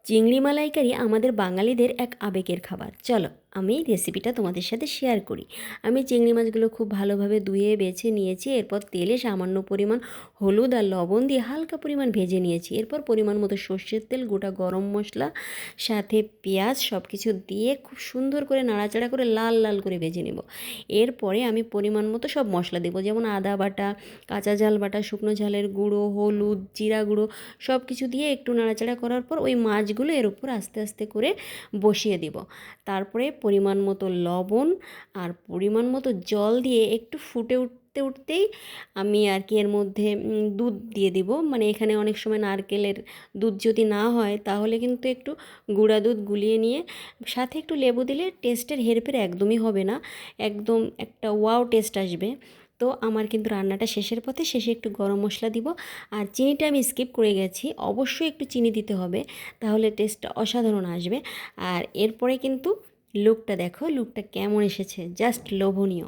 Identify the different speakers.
Speaker 1: চিংড়ি মালাইকারি আমাদের বাঙালিদের এক আবেগের খাবার। চলো আমি রেসিপিটা তোমাদের সাথে শেয়ার করি। আমি চিংড়ি মাছগুলো খুব ভালোভাবে ধুয়ে বেছে নিয়েছি। এরপর তেলে সামান্য পরিমাণ হলুদ আর লবণ দিয়ে হালকা পরিমাণ ভেজে নিয়েছি। এরপর পরিমাণ মতো সর্ষের তেল, গোটা গরম মশলা, সাথে পেঁয়াজ সব কিছু দিয়ে খুব সুন্দর করে নাড়াচাড়া করে লাল লাল করে ভেজে নেব। এরপরে আমি পরিমাণ মতো সব মশলা দেবো, যেমন আদা বাটা, কাঁচা ঝাল বাটা, শুকনো ঝালের গুঁড়ো, হলুদ, জিরা গুঁড়ো সব কিছু দিয়ে একটু নাড়াচাড়া করার পর ওই মাছগুলো এর উপর আস্তে আস্তে করে বসিয়ে দেব। তারপরে পরিমাণ মতো লবণ আর পরিমাণ মতো জল দিয়ে একটু ফুটে উঠতেই আমি আর কি এর মধ্যে দুধ দিয়ে দিব। মানে এখানে অনেক সময় নারকেলের দুধ যদি না হয় তাহলে কিন্তু একটু গুঁড়া দুধ গুলিয়ে নিয়ে সাথে একটু লেবু দিলে টেস্টের হেরফের একদমই হবে না, একদম একটা ওয়াও টেস্ট আসবে। তো আমার কিন্তু রান্নাটা শেষের পথে, শেষে একটু গরম মশলা দিব। আর চিনিটা আমি স্কিপ করে গেছি, অবশ্যই একটু চিনি দিতে হবে, তাহলে টেস্টটা অসাধারণ আসবে। আর এরপরে কিন্তু লুকটা দেখো, লুকটা কেমন এসেছে, জাস্ট লোভনীয়।